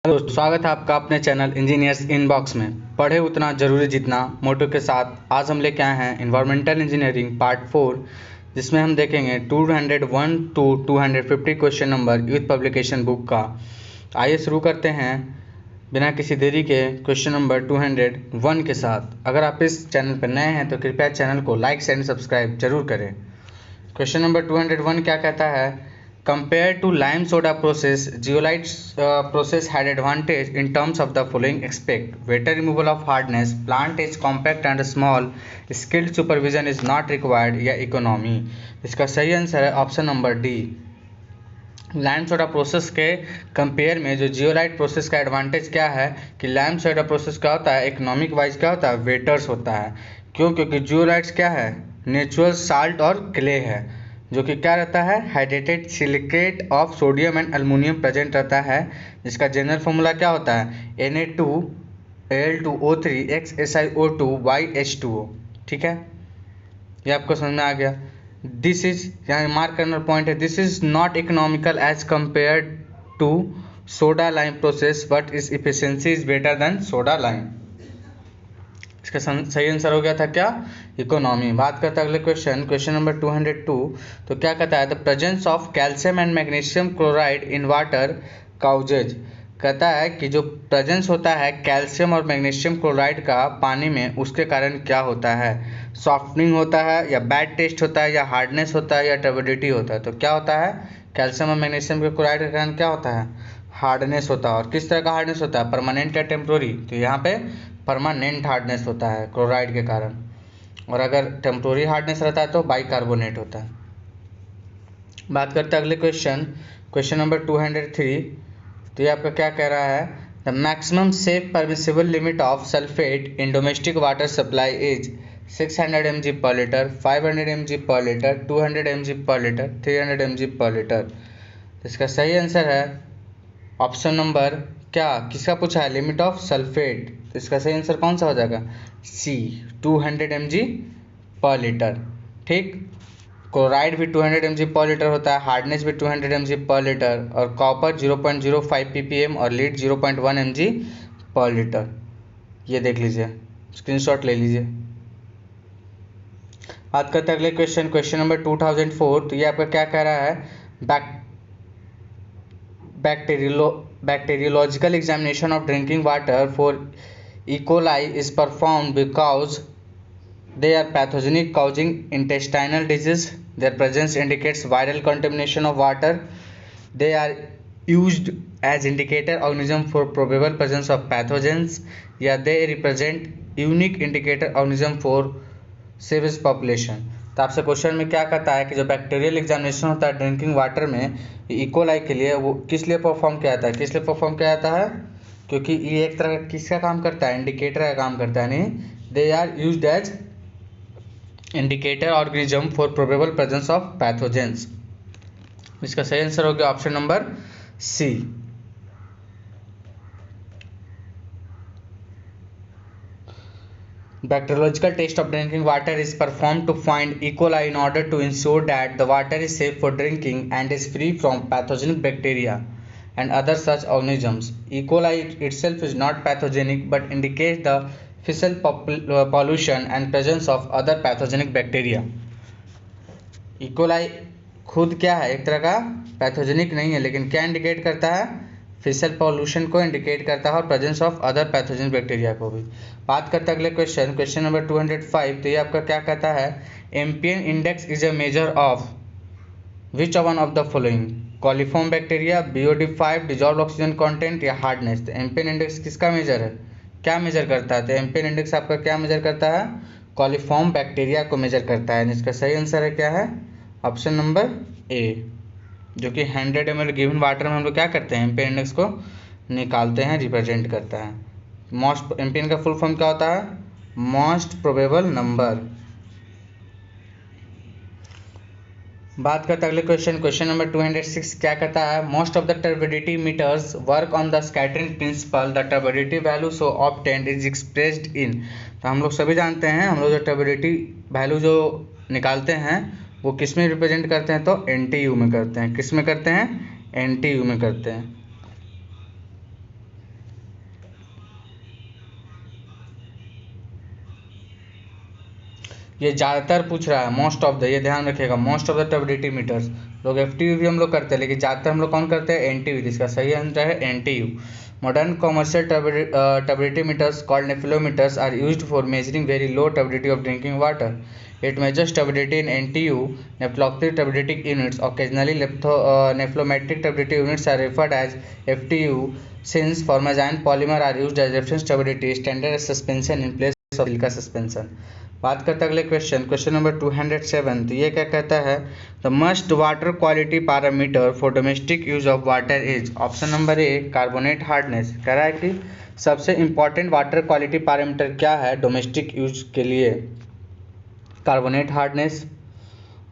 Hello, स्वागत है आपका अपने चैनल इंजीनियर्स इनबॉक्स में। पढ़े उतना ज़रूरी जितना मोटो के साथ आज हम लेके आए हैं इन्वायरमेंटल इंजीनियरिंग पार्ट 4, जिसमें हम देखेंगे 201 to 250 question number youth publication book का। आइए शुरू करते हैं बिना किसी देरी के क्वेश्चन नंबर 201 के साथ। अगर आप इस चैनल पर नए हैं तो कृपया चैनल को लाइक एंड सब्सक्राइब जरूर करें। क्वेश्चन नंबर 201 क्या कहता है? Compared to lime soda process, zeolite process had advantage in terms of the following aspect: better removal of hardness, plant is compact and small, skilled supervision is not required, या economy। इसका सही answer है option number D. Lime soda process के compare में जो zeolite process का advantage क्या है कि लाइम सोडा प्रोसेस क्या होता है, इकोनॉमिक वाइज क्या होता है, वेटर्स होता है। क्यों? क्योंकि जियोलाइट्स क्या है, नेचुरल साल्ट और क्ले है, जो कि क्या रहता है, hydrated silicate of sodium and aluminium present रहता है, जिसका जनरल फॉर्मूला क्या होता है, Na2Al2O3XSiO2YH2O। ठीक है, ये आपको समझ में आ गया। दिस इज, यहाँ मार्क करना पॉइंट है, this is not economical as compare to soda lime process but इस efficiency is better than soda lime. इसका सही आंसर हो गया था क्या, इकोनॉमी। बात करते हैं अगले क्वेश्चन नंबर 202। तो क्या कहता है, the presence of calcium and magnesium chloride in water causes. कहता है कि जो प्रेजेंस होता है कैल्शियम और मैग्नीशियम क्लोराइड का पानी में, उसके कारण क्या होता है, सॉफ्टनिंग होता है, या बैड टेस्ट होता है, या हार्डनेस होता है, या टर्बिडिटी होता है। तो क्या होता है, कैल्शियम और मैग्नीशियम के क्लोराइड के कारण क्या होता है, हार्डनेस होता है। और किस तरह का हार्डनेस होता है, परमानेंट या टेम्प्रोरी? तो यहाँ पे परमानेंट हार्डनेस होता है क्लोराइड के कारण, और अगर टेम्प्रोरी हार्डनेस रहता है तो बाइकार्बोनेट होता है। बात करते हैं अगले क्वेश्चन नंबर 203। तो ये आपका क्या कह रहा है, the maximum safe permissible limit of sulphate in domestic water supply is 600 mg per litre, 500 mg per litre, 200 mg per litre, 300 mg per litre. तो इसका सही आंसर है ऑप्शन नंबर क्या, किसका पूछा है, लिमिट ऑफ सल्फेट। तो इसका सही आंसर कौन सा हो जाएगा, सी, 200 mg पर लीटर। ठीक, क्लोराइड भी 200 mg पर लीटर होता है, हार्डनेस भी 200 mg पर लीटर, और कॉपर 0.05 ppm और लीड 0.1 mg पर लीटर। ये देख लीजिए, स्क्रीनशॉट ले लीजिए। बात करते हैं अगले क्वेश्चन नंबर 2004। तो ये आपका क्या कह रहा है, bacteriological examination of drinking water for E. coli is performed because they are pathogenic causing intestinal disease. Their presence indicates viral contamination of water. They are used as indicator organism for probable presence of pathogens, या they represent unique indicator organism for sewage population. तो आपसे question में क्या कहता है कि जो bacterial examination होता है ड्रिंकिंग वाटर में इकोलाई के लिए, वो किस लिए परफॉर्म किया जाता है, किस लिए परफॉर्म किया जाता है, क्योंकि ये एक तरह किसका काम करता है, इंडिकेटर का काम करता है। नहीं, they are used as indicator organism for probable presence of pathogens. इसका सही आंसर हो गया option number C. Bacteriological test of drinking water is performed to find E. coli in order to ensure that the water is safe for drinking and is free from pathogenic bacteria and other such organisms. E. coli itself is not pathogenic but indicates the fecal pollution and presence of other pathogenic bacteria. E. coli खुद क्या है, एक तरह का pathogenic नहीं है, लेकिन क्या इंडिकेट करता है, फिशल पॉल्यूशन को इंडिकेट करता है और presence of other pathogenic bacteria को भी। बात करते हैं अगले क्वेश्चन नंबर 205। तो ये आपका क्या कहता है, MPN index is a measure of which one of the following, coliform bacteria, BOD5, dissolve oxygen content, या हार्डनेस। तो एम्पियन इंडेक्स किसका मेजर है, क्या मेजर करता है, तो एम्पियन इंडेक्स आपका क्या मेजर करता है, कॉलीफॉर्म बैक्टीरिया को मेजर करता है। इसका सही आंसर है क्या है, ऑप्शन नंबर ए, जो कि 100 ml गिवन वाटर में हम लोग क्या करते हैं, एम्पियन इंडेक्स को निकालते हैं, रिप्रेजेंट करता है। मोस्ट एम्पियन का फुल फॉर्म क्या होता है, मोस्ट प्रोबेबल नंबर। बात करते हैं अगले क्वेश्चन नंबर 206। क्या कहता है, most of the turbidity meters work on the scattering principle, the turbidity value so obtained is expressed in. तो हम लोग सभी जानते हैं, हम लोग जो टर्बिडिटी वैल्यू जो निकालते हैं वो किस में रिप्रेजेंट करते हैं, तो NTU में करते हैं। किस में करते हैं, NTU में करते हैं। ये ज़्यादातर पूछ रहा है मोस्ट ऑफ द, ये ध्यान रखिएगा, most of the turbidity meters. लोग FTU भी हम लोग करते हैं, लेकिन ज़्यादातर हम लोग कौन करते हैं, NTU। इसका सही आंसर है NTU। Modern commercial turbidity meters called nephelometers are used for measuring very low turbidity of drinking water. It measures turbidity in NTU, nephrotic turbidity units. Occasionally, nephrometric turbidity units are referred as FTU since formazine polymer are used as reference turbidity standard suspension in place of silica suspension. बात करते हैं अगले question number 207। तो ये क्या कहता है, the must water quality parameter for domestic use of water is. Option number A carbonate hardness. कह रहा है कि सबसे इंपॉर्टेंट वाटर क्वालिटी पैरामीटर क्या है डोमेस्टिक यूज के लिए, कार्बोनेट हार्डनेस।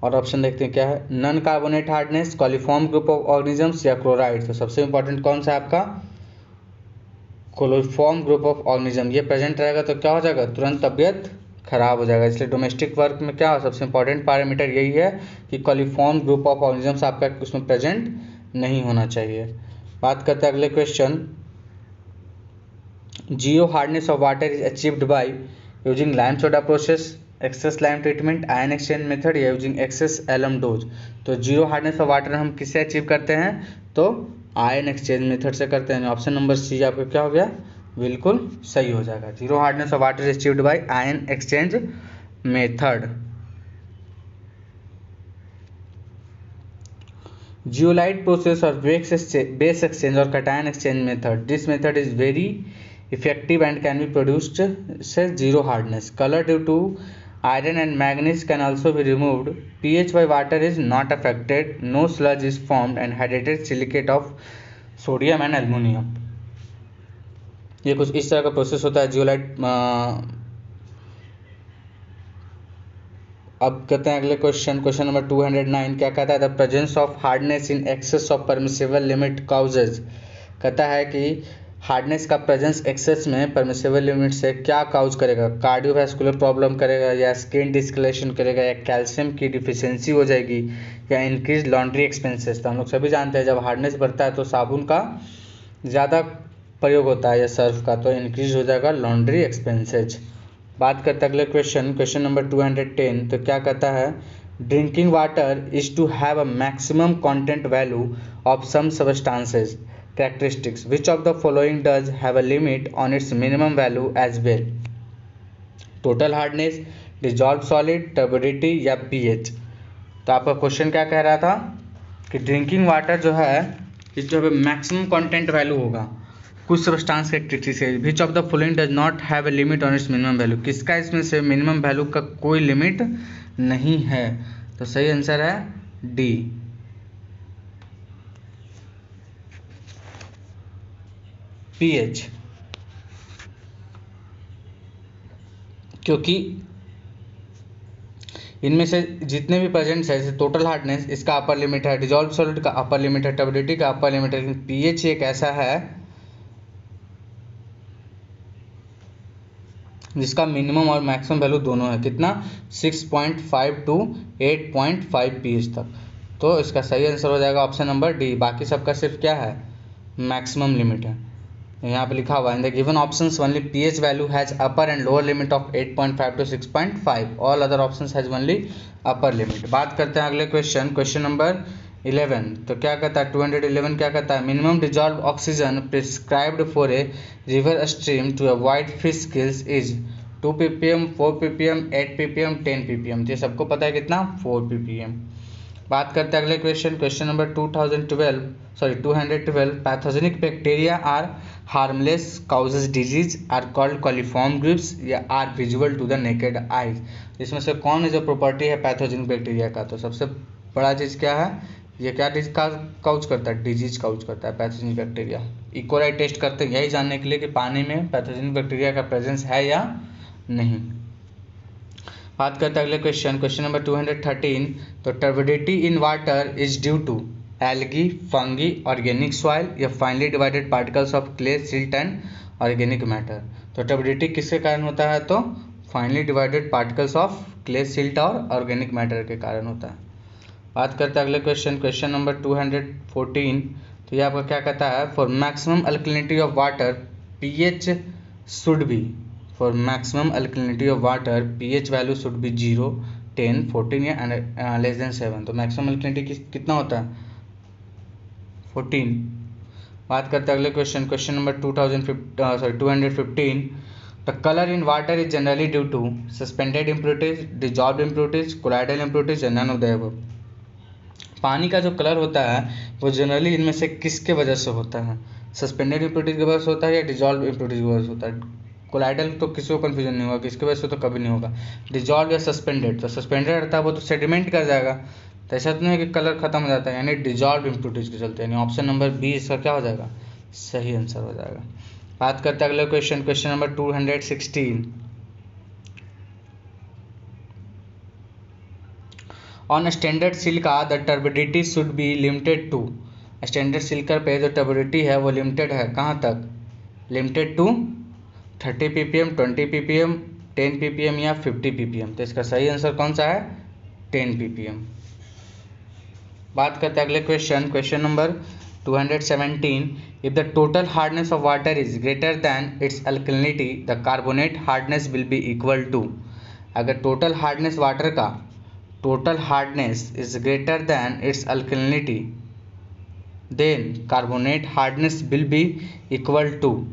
और ऑप्शन देखते हैं क्या है, non carbonate hardness, coliform group of organisms या क्लोराइड। तो सबसे इंपॉर्टेंट कौन सा है आपका, कोलिफॉर्म ग्रुप ऑफ ऑर्गेनिज्म। ये प्रेजेंट रहेगा तो क्या हो जाएगा, तुरंत तबियत खराब हो जाएगा। इसलिए डोमेस्टिक वर्क में क्या सबसे इंपॉर्टेंट पैरामीटर यही है कि कॉलिफॉर्म ग्रुप ऑफ ऑर्गेनिजम्स आपका उसमें प्रेजेंट नहीं होना चाहिए। बात करते हैं अगले question, zero hardness of water is achieved by using lime soda process, excess lime treatment, ion exchange method या यूजिंग एक्सेस एलम डोज। तो जीरो हार्डनेस ऑफ वाटर हम किससे अचीव करते हैं, तो आयन एक्सचेंज मेथड से करते हैं। ऑप्शन नंबर सी आपका क्या हो गया, बिल्कुल सही हो जाएगा। Zero hardness of water is achieved bye ion exchange method. Zeolite process और बेस एक्सचेंज और cation exchange method, this method is very effective and can be produced say zero hardness. Color due to iron and manganese can also be removed. pH by water is not affected. No sludge is formed and hydrated silicate of sodium and aluminum. ये कुछ इस तरह का process होता है zeolite. अब कहते हैं अगले क्वेश्चन नंबर 209। क्या कहता है, the presence of hardness in excess of permissible limit causes. कहता है कि हार्डनेस का प्रेजेंस एक्सेस में परमिसिबल लिमिट से क्या काउज करेगा, कार्डियोवैस्कुलर प्रॉब्लम करेगा या स्किन डिस्कलेशन करेगा या कैल्शियम की डिफिशियंसी हो जाएगी या इंक्रीज लॉन्ड्री एक्सपेंसेस। तो हम लोग सभी जानते हैं जब हार्डनेस बढ़ता है तो साबुन का ज़्यादा प्रयोग होता है या सर्फ का, तो इंक्रीज हो जाएगा लॉन्ड्री एक्सपेंसेज। बात करते हैं अगले क्वेश्चन नंबर 210। तो क्या कहता है, drinking water is to have a maximum content value of some substances characteristics. Which of the following does have a limit on its minimum value as well? Total hardness, dissolved solid, turbidity या pH। तो आपका question क्या कह रहा था कि drinking water जो है इस जो मैक्सिमम कंटेंट वैल्यू होगा कुछ सब्सटेंस कैरेक्टरिस्टिक्स है। Which of the following does not have a limit on it's minimum value, किसका इसमें से मिनिमम वैल्यू का कोई लिमिट नहीं है। तो सही आंसर है डी, pH। क्योंकि इनमें से जितने भी प्रेजेंट्स है जैसे टोटल हार्डनेस इसका अपर लिमिट है, डिजॉल्व सॉलिड का अपर लिमिट है, टर्बिडिटी का अपर लिमिट है, लेकिन pH एक ऐसा है जिसका मिनिमम और मैक्सिमम वैल्यू दोनों है। कितना, 6.5 टू 8.5 pH तक। तो इसका सही आंसर हो जाएगा ऑप्शन नंबर डी। बाकी सबका सिर्फ क्या है, मैक्सिमम लिमिट है। यहाँ पे लिखा हुआ है in the given options only pH value has upper and lower limit of 8.5 to 6.5, all other options has only upper limit. बात करते हैं अगले क्वेश्चन नंबर 11। तो क्या कहता है 211, क्या कहता है, minimum dissolve oxygen prescribed for a river stream to avoid fish kills is 2 ppm, 4 ppm, 8 ppm, 10 ppm। तो ये सबको पता है कितना, 4 ppm। बात करते हैं अगले question number 212। Pathogenic bacteria are harmless causes disease are called coliform groups या are visual to the naked eyes. इसमें से कौन है जो प्रॉपर्टी है पैथोजेनिक बैक्टीरिया का, तो सबसे बड़ा चीज़ क्या है, ये क्या डिजीज का काउज करता है, डिजीज काउज करता है पैथोजेनिक बैक्टीरिया। इकोलाई टेस्ट करते हैं यही जानने के लिए कि पानी में पैथोजेनिक बैक्टीरिया का प्रेजेंस है या नहीं। बात करते हैं अगले क्वेश्चन नंबर 213। तो turbidity in water is due to algae, fungi, organic soil या finely divided particles of clay, silt and organic matter. तो टर्बिडिटी किसके कारण होता है, तो finely divided particles of clay, silt और ऑर्गेनिक मैटर के कारण होता है। बात करते हैं अगले क्वेश्चन नंबर 214। तो ये आपका क्या कहता है, for maximum alkalinity of water pH should be for maximum alkalinity of water pH value should be 0, 10, 14 या लेस देन 7। तो मैक्सिमम अल्कलिनिटी कितना होता है? 14। बात करते हैं अगले question number 215। The colour in water is generally due to suspended impurities, dissolved impurities, colloidal impurities या नन ऑफ द अबव। पानी का जो कलर होता है वो जनरली इनमें से किसके वजह से होता है? सस्पेंडेड इम्प्योरिटीज की वजह से होता है या डिजॉल्व इम्प्योरिटीज की वजह से होता है? कोलाइडल तो किसी को कन्फ्यूजन नहीं होगा, किसकी वजह से तो कभी नहीं होगा। डिजॉल्व या सस्पेंडेड, तो सस्पेंडेड रहता है वो तो सेडिमेंट कर जाएगा, तो ऐसा तो नहीं है कि कलर खत्म हो जाता है, यानी डिजॉल्व इम्प्योरिटीज के चलते, यानी ऑप्शन नंबर बी इसका क्या हो जाएगा? सही आंसर हो जाएगा। बात करते हैं अगले question number 216। On standard silica the turbidity should be limited to. Standard silica पे जो टर्बिडिटी है वो लिमिटेड है कहाँ तक? Limited to 30 ppm, 20 ppm, 10 ppm या 50 ppm। तो इसका सही आंसर कौन सा है? 10 ppm। बात करते हैं अगले question number 217। If the total hardness of water is greater than its alkalinity the carbonate hardness will be equal to. अगर टोटल हार्डनेस वाटर का is greater than its alkalinity then carbonate hardness will be equal to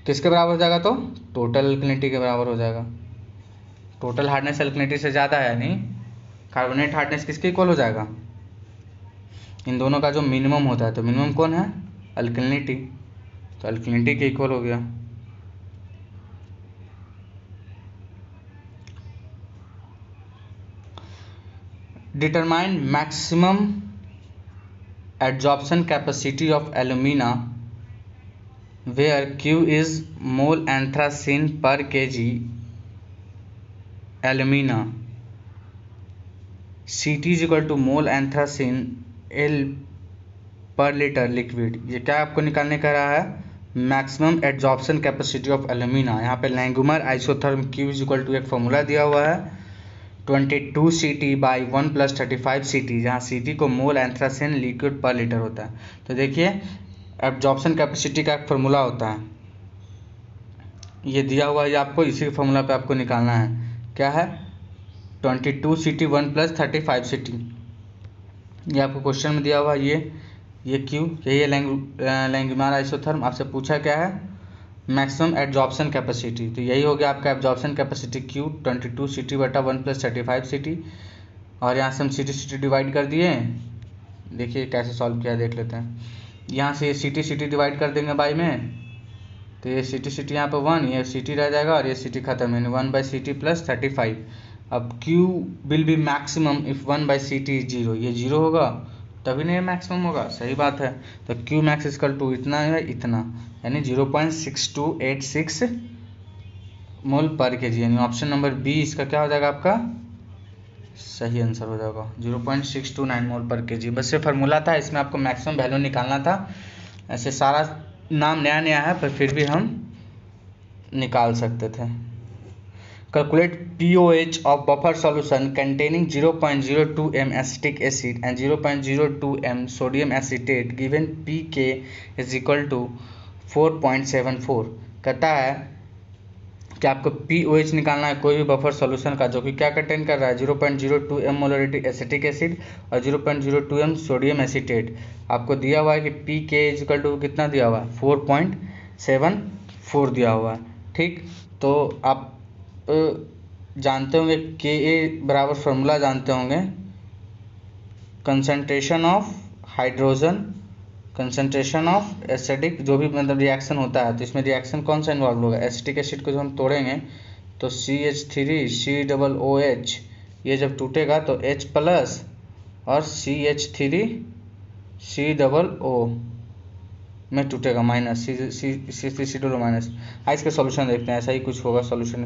किसके बराबर हो जाएगा? तो total alkalinity के बराबर हो जाएगा। टोटल हार्डनेस अल्कलिनिटी से ज़्यादा है, यानी कार्बोनेट हार्डनेस किसके इक्वल हो जाएगा? इन दोनों का जो मिनिमम होता है, तो मिनिमम कौन है? अल्कलिनिटी, तो अल्कलिनिटी के इक्वल हो गया। Determine maximum adsorption capacity of alumina where Q is mole anthracene per kg alumina, Ct is equal to mole anthracene L per liter liquid। ये क्या आपको निकालने का रहा है? Maximum adsorption capacity of alumina. यहाँ पे Langmuir isotherm Q is equal to एक फॉर्मूला दिया हुआ है 22 Ct बाई 1 + 35 Ct, जहाँ Ct को मोल एंथ्रासेन लिक्विड पर लीटर होता है। तो देखिए एब्जॉर्प्शन कैपेसिटी का एक फार्मूला होता है, ये दिया हुआ है आपको, इसी फार्मूला पे आपको निकालना है। क्या है? 22 Ct 1 + 35 Ct, ये आपको क्वेश्चन में दिया हुआ है। ये क्यू, यही है लैंगुमर आइसोथर्म। आपसे पूछा क्या है? मैक्सिमम एब्जॉर्प्शन कैपेसिटी, तो यही हो गया आपका एब्जॉर्प्शन कैपेसिटी क्यू 22 Ct बटा 1 + 35 Ct। और यहाँ से हम Ct डिवाइड कर दिए। देखिए कैसे सॉल्व किया देख लेते हैं। यहाँ से Ct डिवाइड कर देंगे बाई में, तो ये Ct यहाँ पर 1, ये Ct रह जाएगा और ये Ct खत्म, यानी 1/Ct + 35। अब Q will be maximum if 1/Ct is 0, ये 0 होगा तभी नहीं मैक्सिमम होगा, सही बात है। तो Q मैक्स इक्वल टू इतना है, इतना, यानी 0.6286 मोल पर kg, यानी ऑप्शन नंबर बी इसका क्या हो जाएगा? आपका सही आंसर हो जाएगा 0.629 मोल पर kg। बस ये फार्मूला था, इसमें आपको मैक्सिमम वैल्यू निकालना था। ऐसे सारा नाम नया है पर फिर भी हम निकाल सकते थे। Calculate pOH of buffer solution containing 0.02 m acetic acid and 0.02 m sodium acetate given pK is equal to 4.74। कहता है कि आपको pOH निकालना है कोई भी बफर सॉल्यूशन का जो कि क्या कंटेन कर रहा है? 0.02 m मोलरिटी एसिटिक एसिड और 0.02 m सोडियम एसीटेट। आपको दिया हुआ है कि pK इज इक्वल टू कितना दिया हुआ है? 4.74 दिया हुआ है। ठीक, तो आप जानते होंगे Ka बराबर फार्मूला जानते होंगे, concentration of hydrogen, concentration of acidic, जो भी मतलब रिएक्शन होता है, तो इसमें रिएक्शन कौन सा इन्वॉल्व होगा? एसिटिक एसिड को जब हम तोड़ेंगे तो CH3 COOH, ये जब टूटेगा तो H प्लस और CH3 COO में टूटेगा माइनस, C3CO माइनस। इसका सॉल्यूशन देखते हैं, ऐसा ही कुछ होगा सॉल्यूशन।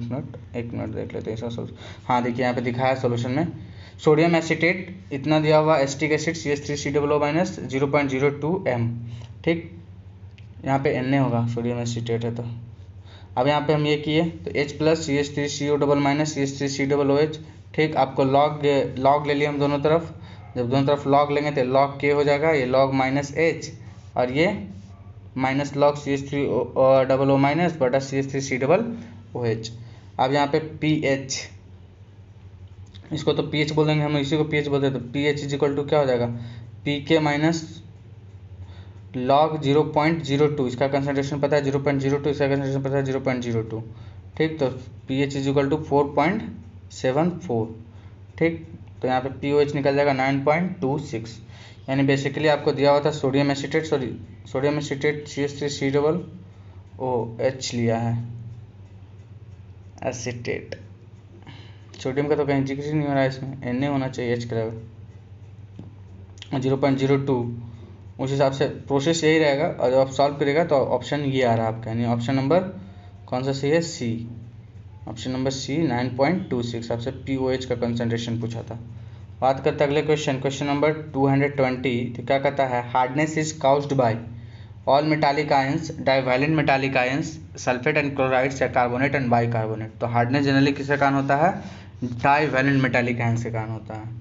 एक मिनट देख लेते हैं इसका सॉल्यूशन। हाँ देखिए यहाँ पे दिखा है सॉल्यूशन में सोडियम एसीटेट इतना दिया हुआ, acetic acid CH3COO minus 0.02 m। ठीक, यहाँ पे Na होगा, सोडियम एसीटेट है तो। अब यहाँ पे हम ये किए तो H plus CH3CO minus CH3COOH। ठीक, आपको लॉग ले लिया हम दोनों तरफ। जब दोनों तरफ लॉग लेंगे तो लॉग K हो जाएगा, ये लॉग माइनस H और ये माइनस लॉग CH3O माइनस बटा CH3COO OH। अब यहाँ पे pH, इसको तो pH बोल देंगे, हम इसी को pH बोलते हैं, तो pH इज इक्वल टू क्या हो जाएगा, pK माइनस log 0.02, इसका कंसंट्रेशन पता है 0.02, इसका कंसंट्रेशन पता है 0.02, ठीक। तो pH इज इक्वल टू 4.74, ठीक। तो यहाँ पे POH निकल जाएगा 9.26। यानी बेसिकली आपको दिया हुआ था sodium acetate, sodium acetate CH3COOH लिया है, एसीटेट। सोडियम का तो कहीं जिक्र ही नहीं हो रहा है इसमें, Na होना चाहिए, H का 0.02। उस हिसाब से प्रोसेस यही रहेगा, और जब आप सॉल्व करेगा तो ऑप्शन ये आ रहा है आपका, यानी ऑप्शन नंबर कौन सा सही है, सी। ऑप्शन नंबर सी 9.26, आपसे POH का कंसंट्रेशन पूछा था। बात करते हैं अगले क्वेश्चन नंबर 220। तो क्या कहता है, hardness is caused bye all metallic ions, divalent metallic ions, sulphate and chlorides, या कार्बोनेट एंड बाइकार्बोनेट। तो हार्डनेस जनरली किसके कारण होता है, डाइवैलेंट मेटालिक आयंस के कारण होता है।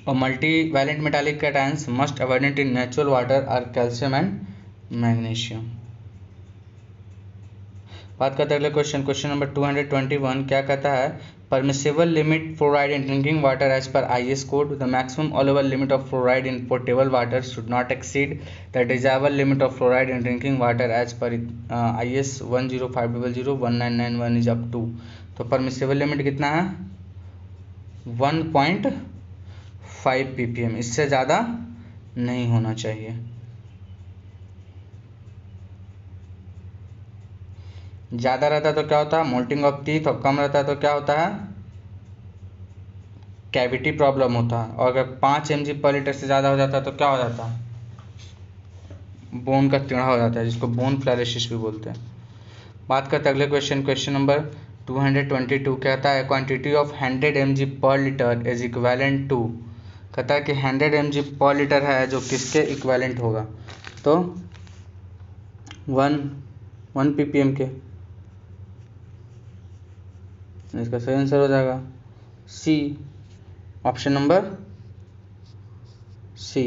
और multi valent metallic cations must abundant in natural water are calcium and magnesium. बात करते हैं अगले क्वेश्चन नंबर 221। क्या कहता है, permissible limit fluoride in drinking water as per IS code, the maximum allowable limit of fluoride in portable water should not exceed the desirable limit of fluoride in drinking water as per IS 105001991 is up to. तो permissible limit कितना है, 1.5 ppm, इससे ज़्यादा नहीं होना चाहिए। ज़्यादा रहता है तो क्या होता है, मोल्टिंग ऑफ टीथ, और कम रहता है तो क्या होता है, कैविटी प्रॉब्लम होता है। और अगर 5 mg/L से ज़्यादा हो जाता है तो क्या हो जाता है, बोन का टेढ़ा हो जाता है, जिसको बोन फ्लैरेसिस भी बोलते हैं। बात करते हैं अगले क्वेश्चन नंबर 222। कहता है, quantity of 100 mg/L is equivalent to. कहता है कि 100 mg/L है जो किसके इक्वेलेंट होगा, तो 1 ppm के। इसका सही आंसर हो जाएगा सी, ऑप्शन नंबर सी,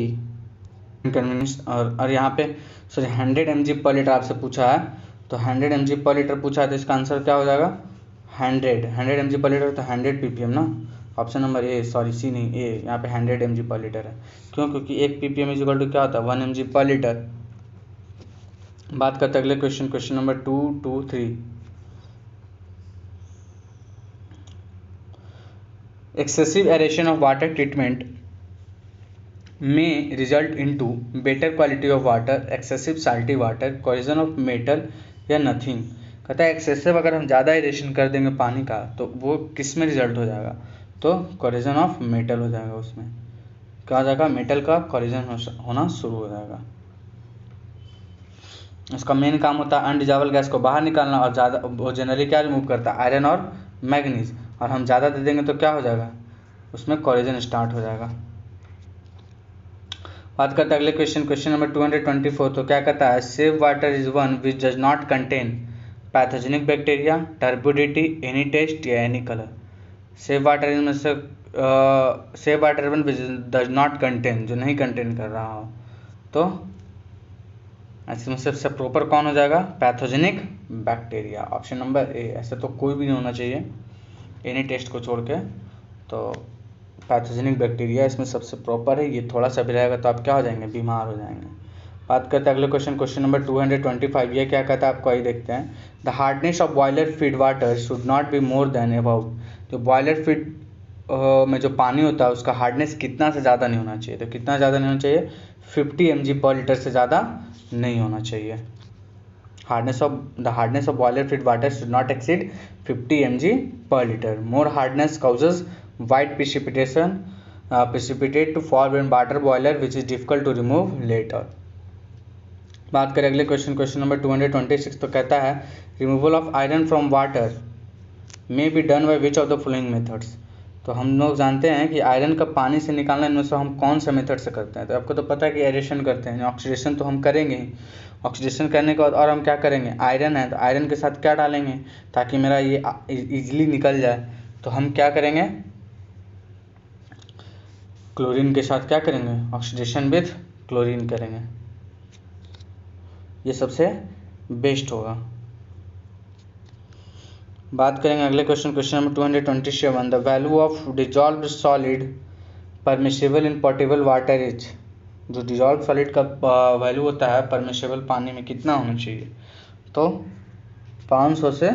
इनकन्वीनियंस। और यहाँ पे सॉरी 100 mg/L आपसे पूछा है, तो 100 mg/L पूछा है, तो इसका आंसर क्या हो जाएगा, 100 mg/L, तो 100 ppm ना। Option number A, sorry C नहीं, ए। यहाँ पे 100 mg/L है, क्यों, क्योंकि 1 ppm इज इक्वल टू क्या होता है, 1 mg/L। बात करते हैं अगले question number 223। Excessive aeration of water treatment may result into better quality of water, excessive salty water, corrosion of metal या nothing। कहता है एक्सेसिव अगर हम ज़्यादा एरेशन कर देंगे पानी का तो वो किस में रिजल्ट हो जाएगा, तो corrosion ऑफ मेटल हो जाएगा, उसमें क्या हो जाएगा, मेटल का corrosion होना शुरू हो जाएगा। इसका मेन काम होता है अनडिजायबल गैस को बाहर निकालना, और ज़्यादा वो जनरली क्या रिमूव करता है, आयरन और मैग्नीज, और हम ज़्यादा दे देंगे तो क्या हो जाएगा, उसमें कॉरिजन स्टार्ट हो जाएगा। बात करते हैं अगले क्वेश्चन नंबर 224। तो क्या कहता है, safe water is one which does not contain pathogenic bacteria, turbidity, any test या एनी कलर। सेव वाटर इनमें से safe water one which does not contain, जो नहीं कंटेन कर रहा हो, तो इसमें सबसे प्रॉपर कौन हो जाएगा, पैथोजेनिक बैक्टीरिया, ऑप्शन नंबर ए। ऐसे तो कोई भी नहीं होना चाहिए एनी टेस्ट को छोड़ के, तो पैथोजेनिक बैक्टीरिया इसमें सबसे प्रॉपर है। ये थोड़ा सा भी रहेगा तो आप क्या हो जाएंगे, बीमार हो जाएंगे। बात करते हैं अगले क्वेश्चन नंबर 225। ये क्या कहता है, आपको आइए देखते हैं। The hardness of boiler feed water should not be more than about. जो बॉयलर फीड में जो पानी होता है उसका हार्डनेस कितना से ज़्यादा नहीं होना चाहिए, तो कितना ज़्यादा नहीं होना चाहिए, 50 mg/L से ज़्यादा नहीं होना चाहिए। The hardness of boiler feed water should not exceed 50 mg/L. More hardness causes white precipitate to form in water boiler, which is difficult to remove later. बात करें अगले क्वेश्चन नंबर 226। तो कहता है, removal of iron from water may be done by which of the following methods. तो हम लोग जानते हैं कि आयरन का पानी से निकालना, इनमें से हम कौन सा मेथड से करते हैं, तो आपको तो पता है कि एरेशन करते हैं, ऑक्सीडेशन तो हम करेंगे ही। ऑक्सीडेशन करने के बाद और हम क्या करेंगे, आयरन है तो आयरन के साथ क्या डालेंगे ताकि मेरा ये इजीली निकल जाए, तो हम क्या करेंगे, क्लोरीन के साथ क्या करेंगे, ऑक्सीडेशन विथ क्लोरीन करेंगे, ये सबसे बेस्ट होगा। बात करेंगे अगले question number 227, the value of dissolved solid permissible in portable water is. जो डिजॉल्व सॉलिड का वैल्यू होता है परमिसिबल पानी में कितना होना चाहिए, तो 500 से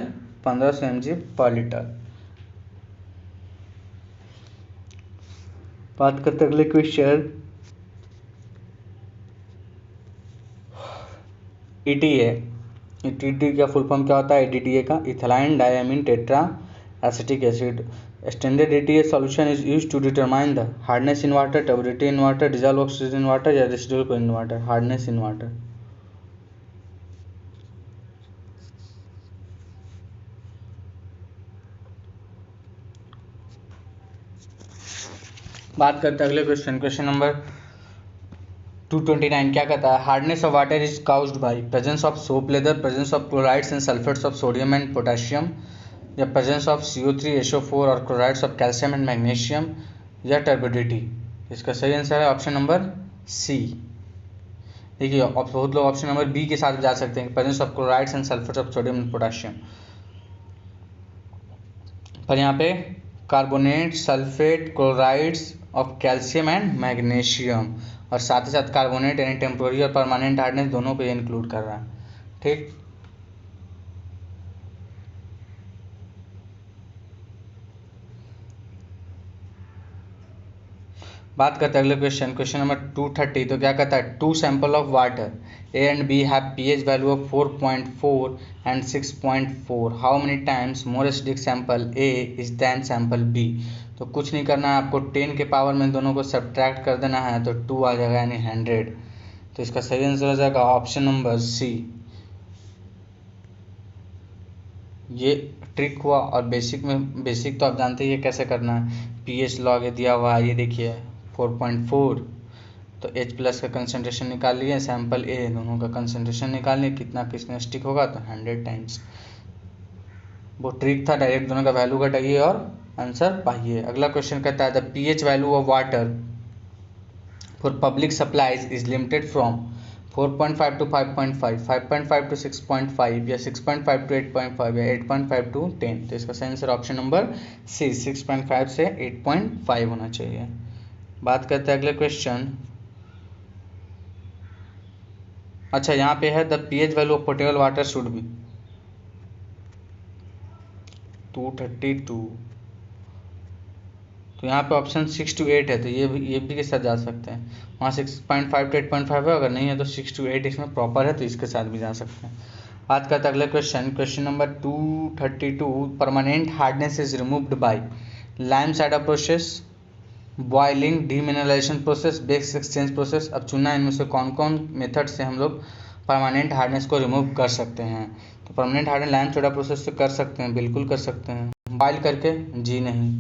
1500 mg पर लीटर। बात करते अगले क्वेश्चन ETA। ETA का फुल फॉर्म क्या होता है? EDTA का ethyl diamine tetra acetic acid. Standard ETA solution is used to determine the hardness in water, turbidity in water, dissolve oxygen in water या residual in water. Hardness in water. बात करते हैं अगले question number 229 क्या कहता है? Hardness of water is caused bye presence of soap leather, presence of chlorides and sulphates of sodium and potassium, या presence of CO3 SO4 और chlorides of calcium and magnesium, या टर्बिडिटी। इसका सही answer है option number सी। देखिए बहुत लोग option number B के साथ जा सकते हैं, presence of chlorides and sulphates of sodium and potassium, पर यहाँ पे carbonate, sulphate, chlorides of calcium and magnesium, और साथ ही साथ कार्बोनेट यानी टेम्पोररी और परमानेंट हार्डनेस दोनों को ये इंक्लूड कर रहा है। ठीक, बात करते हैं अगले क्वेश्चन नंबर 230। तो क्या कहता है? 2 sample of water A and B have pH value of 4.4 and 6.4. How many times more acidic sample A is than sample B? तो कुछ नहीं करना है आपको, 10 के पावर में दोनों को सब्ट्रैक्ट कर देना है, तो 2 आ जाएगा यानी 100। तो इसका सही आंसर हो जाएगा ऑप्शन नंबर सी। ये ट्रिक हुआ, और बेसिक तो आप जानते ही है कैसे करना है। pH लॉग दिया हुआ है, ये देखिए 4.4, तो H प्लस का कंसनट्रेशन निकाल लिए, सैंपल A दोनों का कंसनट्रेशन निकाल लिए, कितना किसमें स्टिक होगा, तो 100 टाइम्स। वो ट्रिक था, डायरेक्ट दोनों का वैल्यू घटाइए और आंसर पाइए। अगला क्वेश्चन कहता है the pH value of water for public supplies is limited from 4.5 to 5.5, 5.5 to 6.5, या 6.5 to 8.5, या 8.5 to 10। तो इसका सही आंसर ऑप्शन नंबर सी, 6.5 से 8.5 होना चाहिए। बात करते हैं अगले क्वेश्चन। अच्छा, यहाँ पे है the pH value of potable water should be 232। तो यहाँ पे ऑप्शन 6 to 8 है, तो ये भी के साथ जा सकते हैं। वहाँ 6.5 to 8.5 है, अगर नहीं है तो 6 to 8 इसमें प्रॉपर है, तो इसके साथ भी जा सकते हैं। बात करते हैं अगले question number 232। Permanent hardness is removed by lime cider process, boiling, demineralisation process, base exchange process. अब चुनना है इनमें से कौन कौन मेथड से हम लोग परमानेंट हार्डनेस को रिमूव कर सकते हैं। तो permanent hardness lime soda process से कर सकते हैं, बिल्कुल कर सकते हैं। बॉइल करके, जी नहीं।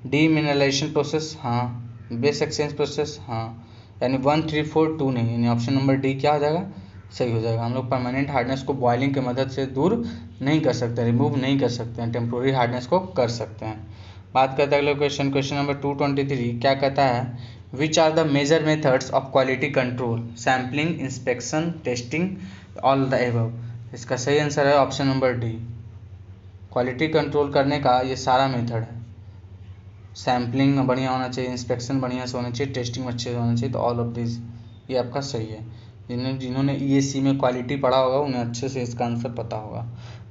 डीमिनरलाइजेशन प्रोसेस, हाँ। बेस एक्सचेंज प्रोसेस, हाँ। यानी 1 3 4 2 नहीं, यानी ऑप्शन नंबर डी क्या हो जाएगा, सही हो जाएगा। हम लोग परमानेंट हार्डनेस को बॉइलिंग की मदद से दूर नहीं कर सकते, रिमूव नहीं कर सकते हैं, टेम्प्रोरी हार्डनेस को कर सकते हैं। बात करते हैं अगले क्वेश्चन नंबर 223। क्या कहता है? Which are the major methods of quality control, sampling, inspection, testing, all the above. इसका सही आंसर है option number D. Quality control करने का ये सारा मेथड है। सैम्पलिंग बढ़िया होना चाहिए, इंस्पेक्शन बढ़िया से होना चाहिए, टेस्टिंग अच्छे से होना चाहिए, तो ऑल ऑफ दिस ये आपका सही है। जिन्होंने EAC में क्वालिटी पढ़ा होगा उन्हें अच्छे से इसका आंसर पता होगा।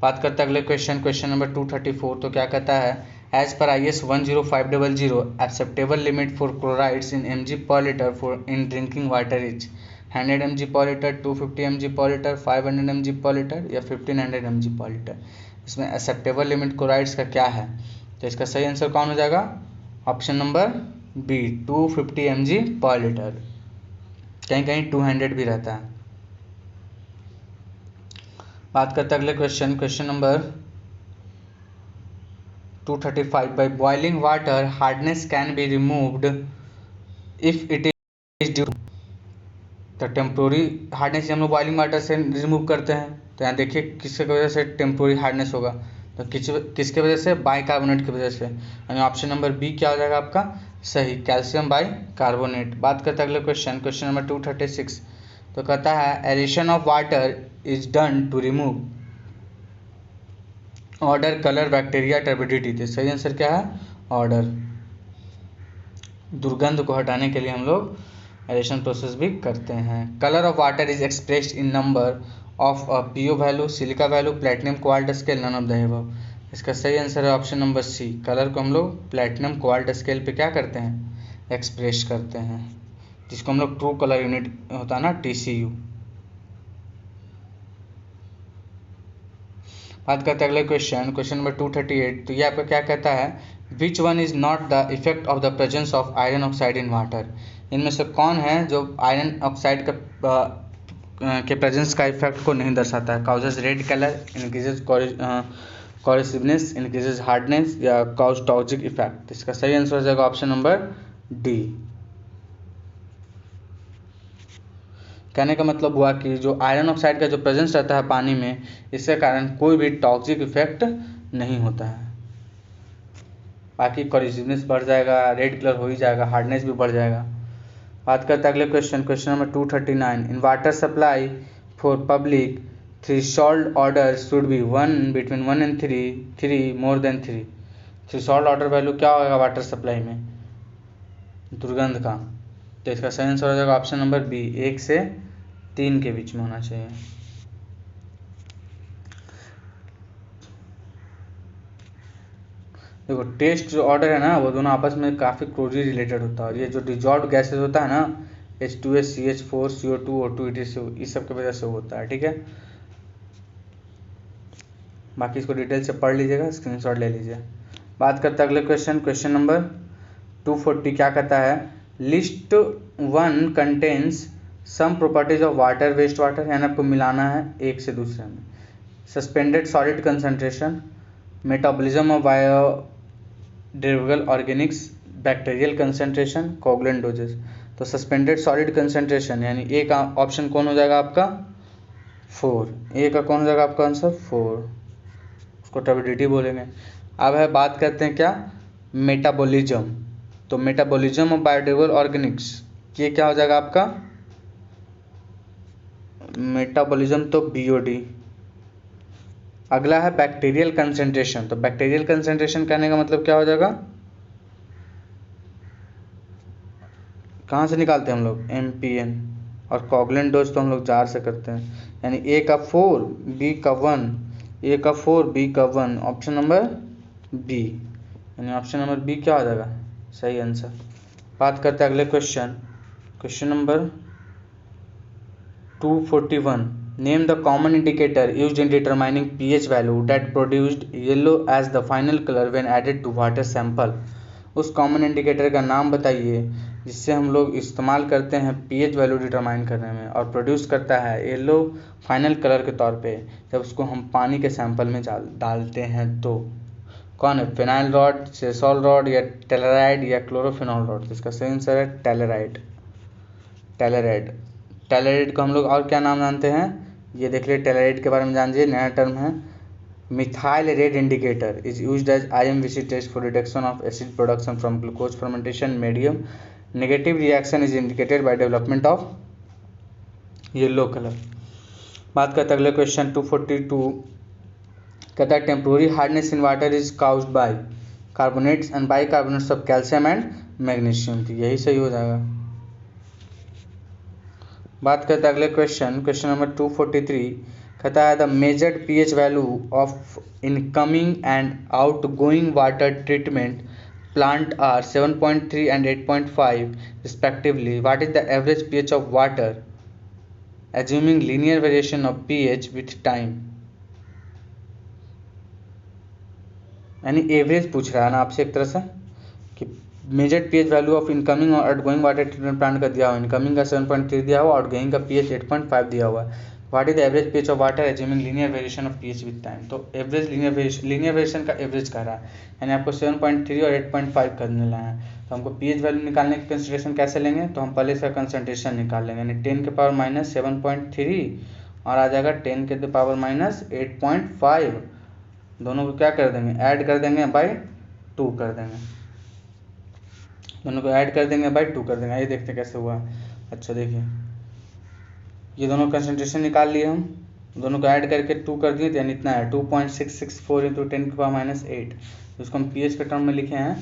बात करते हैं अगले क्वेश्चन नंबर 234। तो क्या कहता है? As per IS 10500 acceptable limit for chlorides in mg per litre for in drinking water is 100 mg per litre, 250 mg per litre, 500 mg per litre, या 1500 mg पर लीटर। इसमें एक्सेप्टेबल लिमिट क्लोराइड्स का क्या है? तो इसका सही answer कौन हो जाएगा? Option number B, 250 mg per litre. कहीं कहीं 200 भी रहता है। बात करते हैं अगले question number 235। By boiling water hardness can be removed if it is due. तो टेम्प्रोरी हार्डनेस हम लोग बॉइलिंग वाटर से रिमूव करते हैं, तो यहाँ देखिए किसके वजह से टेम्प्रोरी हार्डनेस होगा, तो किसके वजह से? बाइकार्बोनेट की वजह से, यानी ऑप्शन नंबर बी क्या हो जाएगा आपका सही, कैल्शियम बाइकार्बोनेट। बात करते हैं अगले क्वेश्चन नंबर 236। तो कहता है addition of water is done to remove odour, colour, bacteria, turbidity. तो सही आंसर क्या है? ऑर्डर। दुर्गंध को हटाने के लिए हम लोग एडिशन प्रोसेस भी करते हैं। Colour of water is expressed in number of P O value, silica value, platinum quart scale, none of the above. इसका सही आंसर है ऑप्शन नंबर सी। कलर को हम लोग प्लेटिनम क्वार्ट स्केल पे क्या करते हैं? एक्सप्रेस करते हैं, जिसको हम लोग ट्रू कलर यूनिट होता है ना, TCU। बात करते हैं अगले क्वेश्चन नंबर 238। तो ये आपका क्या कहता है? Which one is not the effect of the presence of iron oxide in water. इनमें से कौन है जो आयरन ऑक्साइड के प्रेजेंस का इफेक्ट को नहीं दर्शाता है? Causes red colour, increases corrosiveness, increases hardness, या काउज टॉक्सिक इफेक्ट। इसका सही आंसर हो जाएगा ऑप्शन नंबर डी। कहने का मतलब हुआ कि जो आयरन ऑक्साइड का जो प्रेजेंस रहता है पानी में, इसके कारण कोई भी टॉक्सिक इफेक्ट नहीं होता है। बाकी कोरेसिवनेस बढ़ जाएगा, रेड कलर हो ही जाएगा, हार्डनेस भी बढ़ जाएगा। बात करते हैं अगले question number 239। In water supply for public threshold order should be 1 between 1 and 3 more than 3। Threshold order value क्या होगा वाटर सप्लाई में दुर्गंध का? तो इसका सही आंसर हो जाएगा ऑप्शन नंबर बी, 1 से 3 के बीच में होना चाहिए। देखो टेस्ट जो ऑर्डर है ना, वो दोनों आपस में काफ़ी क्लोजली रिलेटेड होता है। और ये जो डिजॉल्व गैसेज होता है ना, H2S, CH4, CO2, O2, इस सब की वजह से होता है। ठीक है, बाकी इसको डिटेल से पढ़ लीजिएगा, स्क्रीनशॉट ले लीजिए। बात करते हैं अगले क्वेश्चन नंबर 240। क्या कहता है? List 1 contains some properties of water waste water, यानी आपको मिलाना है एक से दूसरे में। Suspended solid concentration, metabolism of biodegradable organics, bacterial concentration, coagulant doses. तो सस्पेंडेड सॉलिड कंसंट्रेशन यानी ए का ऑप्शन कौन हो जाएगा आपका? 4। ए का कौन हो जाएगा आपका आंसर? 4। उसको टर्बिडिटी बोलेंगे। अब है बात करते हैं क्या? मेटाबॉलिज्म। तो मेटाबॉलिज्म ऑफ बायोडिग्रेडेबल ऑर्गेनिक्स, ये क्या हो जाएगा आपका? मेटाबॉलिज्म तो BOD। अगला है बैक्टीरियल कंसंट्रेशन। तो बैक्टीरियल कंसंट्रेशन कहने का मतलब क्या हो जाएगा? कहाँ से निकालते हैं हम लोग? MPN। और कोगुलेंट डोज तो हम लोग जार से करते हैं, यानी ए का 4 बी का 1, ए का 4 बी का 1, ऑप्शन नंबर बी, यानी ऑप्शन नंबर बी क्या हो जाएगा? सही आंसर। बात करते हैं अगले question number 241। Name the common indicator used in determining pH value that produced yellow as the final colour when added to water sample. उस कॉमन इंडिकेटर का नाम बताइए जिससे हम लोग इस्तेमाल करते हैं pH वैल्यू डिटरमाइन करने में, और प्रोड्यूस करता है येलो फाइनल कलर के तौर पे जब उसको हम पानी के सैंपल में डालते हैं। तो कौन है? फिनाइल रॉड, सेसोल रॉड, या टेलराइड, या क्लोरोफिनॉल रॉड। इसका सही आंसर है टेलराइड। टेलराइड को हम लोग और क्या नाम जानते हैं? ये देख लिए, टेलराइड के बारे में जान लीजिए, नया टर्म है methyl red indicator is used as IMVC test for detection of acid production from glucose fermentation medium. Negative reaction is indicated by development of yellow colour. बात करते हैं अगले क्वेश्चन 242। कहता है temporary hardness in water is caused by carbonates and bicarbonates of calcium and magnesium. तो यही सही हो जाएगा। बात करते हैं अगले क्वेश्चन नंबर 243। कहता है the measured pH value of incoming and outgoing water treatment plant are 7.3 and 8.5 respectively. What is the average pH of water assuming linear variation of pH with time? यानी एवरेज पूछ रहा है ना आपसे एक तरह से, कि measured pH value of incoming और आउटगोइंग वाटर ट्रीटमेंट प्लांट का दिया हुआ, इनकमिंग का 7.3 दिया हुआ, आउटगोइंग का pH 8.5 दिया हुआ है। What is the average pH of water assuming linear variation of pH with time. तो एवरेज लीनियर वेरिएशन का एवरेज कह रहा है, यानी आपको 7.3 और 8.5 करने लाए हैं। तो हमको pH वैल्यू निकालने की कंसिडरेशन कैसे लेंगे? तो हम पहले इसका कंसंट्रेशन निकाल लेंगे, यानी 10 के पावर माइनस 7.3 और आ जाएगा 10 के पावर माइनस 8.5। दोनों को क्या कर देंगे? ऐड कर देंगे बाई 2 कर देंगे, दोनों को ऐड कर देंगे बाई 2 कर देंगे। आइए देखते कैसे हुआ। अच्छा देखिए, ये दोनों कंसंट्रेशन निकाल लिए हम, दोनों को ऐड करके 2 कर दिए, यानी इतना है 2.664 इंटू 10⁻⁸। उसको हम पीएच के टर्म में लिखे हैं,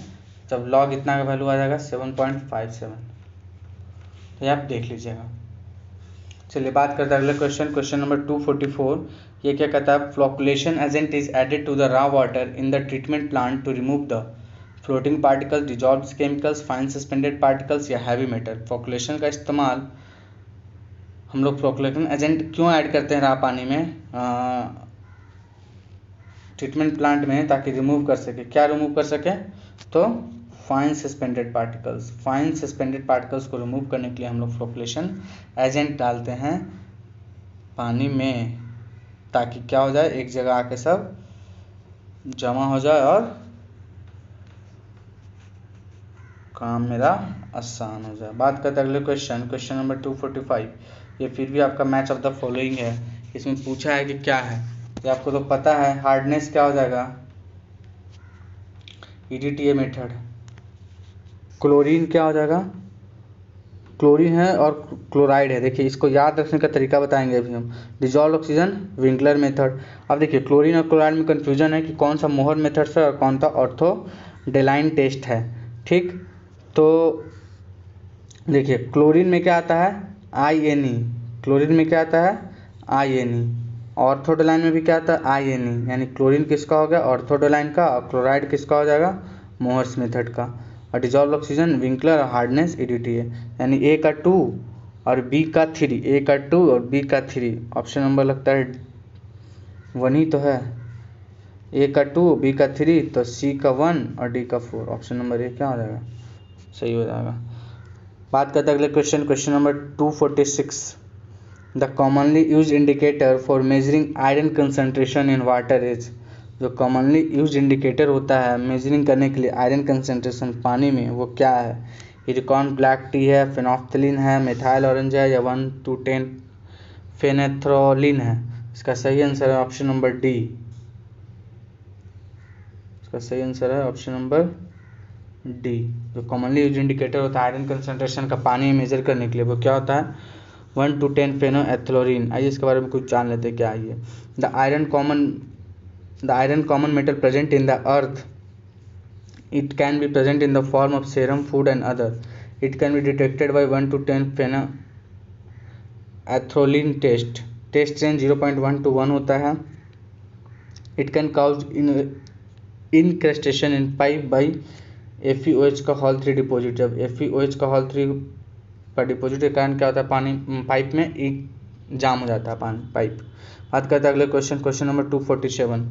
जब लॉग इतना का वैल्यू आ जाएगा 7.57। तो ये आप देख लीजिएगा। चलिए बात करते हैं अगले क्वेश्चन नंबर 244। ये क्या कहता है, flocculation agent is added to the raw water in the treatment plant to remove the floating particles, dissolved chemicals, fine suspended particles या हैवी मेटल। फ्लोकुलेशन का इस्तेमाल हम लोग फ्लोकुलेशन एजेंट क्यों ऐड करते हैं रॉ पानी में ट्रीटमेंट प्लांट में, ताकि रिमूव कर सके, क्या रिमूव कर सके, तो फाइन सस्पेंडेड पार्टिकल्स को रिमूव करने के लिए हम लोग फ्लोकुलेशन एजेंट डालते हैं पानी में, ताकि क्या हो जाए, एक जगह आके सब जमा हो जाए और काम मेरा आसान हो जाए। बात करते हैं अगले क्वेश्चन नंबर 245। ये फिर भी आपका मैच ऑफ द फॉलोइंग है। इसमें पूछा है कि क्या है, ये आपको तो पता है, हार्डनेस क्या हो जाएगा, EDTA मेथड। क्लोरीन क्या हो जाएगा, क्लोरीन है और क्लोराइड है। देखिए इसको याद रखने का तरीका बताएंगे अभी हम। Dissolve oxygen Winkler method. अब देखिए क्लोरीन और क्लोराइड में कन्फ्यूजन है कि कौन सा मोहर मेथड से और कौन सा ऑर्थोडेलाइन टेस्ट है, ठीक। तो देखिए क्लोरीन में क्या आता है, INE, क्लोरीन में क्या आता है, INE। ऑर्थोडेलाइन में भी क्या आता है, INE, यानी क्लोरीन किसका हो गया, ऑर्थोडेलाइन का, और क्लोराइड किसका हो जाएगा, मोहर्स मेथड का। और डिजॉल्व ऑक्सीजन विंकलर और हार्डनेस EDTA, यानी A का 2 और B का 3, A का 2 और B का 3। ऑप्शन नंबर लगता है 1 ही तो है, A का 2 B का 3, तो C का 1 और D का 4। ऑप्शन नंबर A क्या हो जाएगा, सही हो जाएगा। बात करते हैं अगले question number 246। The commonly use indicator for measuring iron concentration in water is. जो कॉमनली यूज इंडिकेटर होता है मेजरिंग करने के लिए आयरन कंसनट्रेशन पानी में, वो क्या है, इरिकॉन ब्लैक टी है, फेनोफ्थलीन है, मिथाइल ऑरेंज है, या 1 to 10 फेनेथ्रोलिन है। इसका सही आंसर है ऑप्शन नंबर D। इसका सही आंसर है ऑप्शन नंबर D। जो कॉमनली यूज इंडिकेटर होता है आयरन कंसनट्रेशन का पानी में मेजर करने के लिए, वो क्या होता है, 1 to 10 फेनोएथ्लोरीन। आइए इसके बारे में कुछ जान लेते हैं क्या है ये। The iron common metal present in the earth, it can be present in the form of serum, food and other. It can be detected by 1 to 10 phenylethylamine test range 0.1 to 1 होता है। It can cause incrustation in pipe by FeOH का hall 3 deposit. जब FeOH का hall 3 का deposit के कारण क्या होता है, पानी पाइप में जाम हो जाता है पानी पाइप। बात करते हैं अगले question number 247।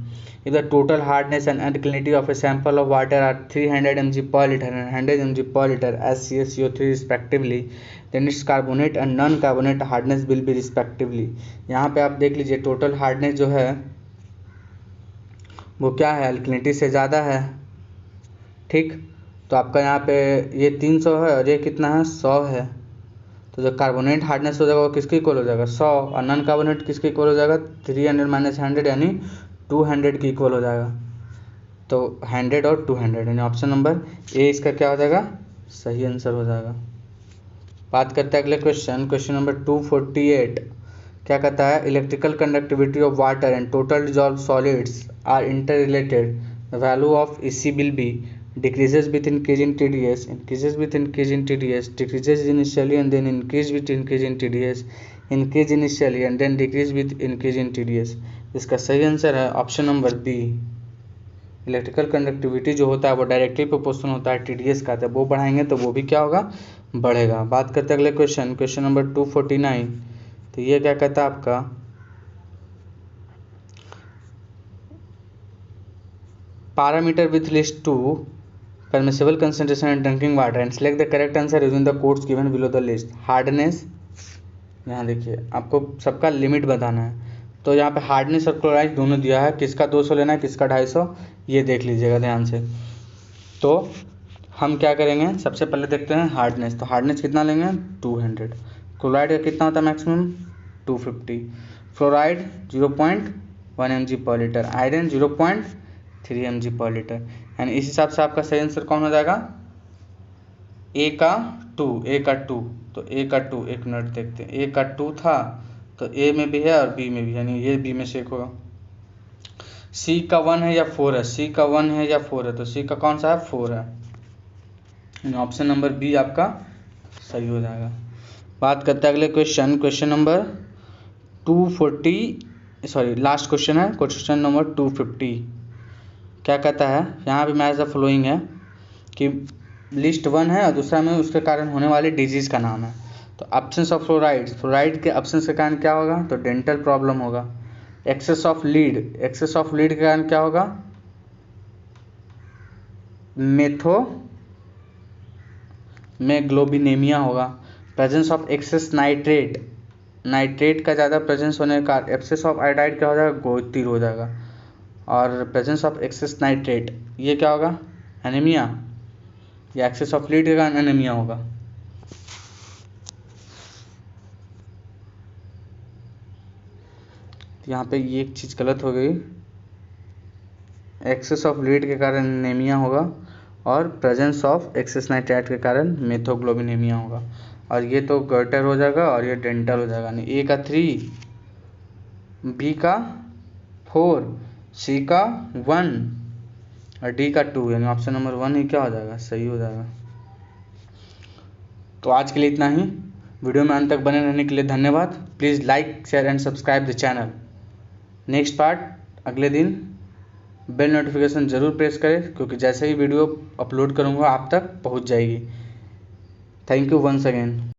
If the total hardness and alkalinity of a sample of water are 300 mg per liter and 100 mg per liter HClCO3 respectively, then its carbonate and non-carbonate hardness will be respectively। यहाँ पे आप देख लीजिए total hardness जो है वो क्या है, अल्कलिनिटी से ज़्यादा है, ठीक। तो आपका यहाँ पे ये 300 है और ये कितना है, 100 है। तो जो कार्बोनेट हार्डनेस हो जाएगा वो किसके इक्वल हो जाएगा, 100, और नॉन कार्बोनेट किसके इक्वल हो जाएगा, 300 - 100 यानी 200 के इक्वल हो जाएगा। तो 100 और 200 यानी ऑप्शन नंबर A इसका क्या हो जाएगा, सही आंसर हो जाएगा। बात करते हैं अगले क्वेश्चन नंबर 248। क्या कहता है, electrical conductivity of water and total dissolve solids are inter related. The value of EC will be decreases with increase in TDS, increases with increase in TDS, decreases initially and then increase with increase in TDS, increase initially and then decrease with increase in TDS। इसका सही answer है option number B। Electrical conductivity जो होता है वो directly proportional होता है TDS का, तो वो बढ़ाएंगे तो वो भी क्या होगा, बढ़ेगा। बात करते हैं अगले क्वेश्चन नंबर 249। तो ये क्या कहता है आपका, parameter with list to permissible concentration in drinking water and select the correct answer using the codes given below the list। Hardness, यहाँ देखिए आपको सबका लिमिट बताना है। तो यहाँ पे हार्डनेस और क्लोराइड दोनों दिया है, किसका 200 लेना है, किसका 250, ये देख लीजिएगा ध्यान से। तो हम क्या करेंगे, सबसे पहले देखते हैं हार्डनेस। तो हार्डनेस कितना लेंगे, 200। क्लोराइड का कितना होता है maximum, 250। Fluoride 0.1 mg per litre, iron 0.3 mg per litre. यानी इस हिसाब से आपका सही आंसर कौन हो जाएगा, A का 2। तो A का 2 एक मिनट देखते हैं, A का 2 था तो ए में भी है और बी में भी, यानी ये बी में से एक होगा। सी का 1 है या 4 है, सी का 1 है या 4 है, तो सी का कौन सा है, 4 है। ऑप्शन नंबर बी आपका सही हो जाएगा। बात करते हैं अगले question, question number 240, sorry last question है, क्वेश्चन नंबर 250। क्या कहता है यहाँ पे, मैच द फॉलोइंग है कि लिस्ट 1 है और दूसरा में उसके कारण होने वाले डिजीज़ का नाम है। तो ऑप्शंस ऑफ फ्लोराइड, फ्लोराइड के ऑप्शंस के कारण क्या होगा, तो डेंटल प्रॉब्लम होगा। Excess of lead, excess of lead के कारण क्या होगा, मेथोग्लोबिनेमिया होगा। Presence of excess nitrate, nitrate का ज़्यादा प्रेजेंस होने के कारण एक्सेस ऑफ आयोडाइड क्या हो जाएगा, गोतिर हो जाएगा। और प्रेजेंस ऑफ एक्सेस नाइट्रेट ये क्या होगा, एनीमिया, या एक्सेस ऑफ लीड के कारण एनीमिया होगा। यहाँ पे ये एक चीज़ गलत हो गई, एक्सेस ऑफ लीड के कारण एनीमिया होगा और प्रेजेंस ऑफ एक्सेस नाइट्रेट के कारण मेथोग्लोबिनेमिया होगा। और ये तो गर्टर हो जाएगा और ये डेंटल हो जाएगा, यानी ए का 3, बी का 4, सी का 1 और डी का 2, यानी ऑप्शन नंबर 1 ही क्या हो जाएगा, सही हो जाएगा। तो आज के लिए इतना ही। वीडियो में अंत तक बने रहने के लिए धन्यवाद। Please like, share and subscribe the channel. Next part अगले दिन। बेल नोटिफिकेशन ज़रूर प्रेस करें, क्योंकि जैसे ही वीडियो अपलोड करूँगा आप तक पहुँच जाएगी। Thank you once again.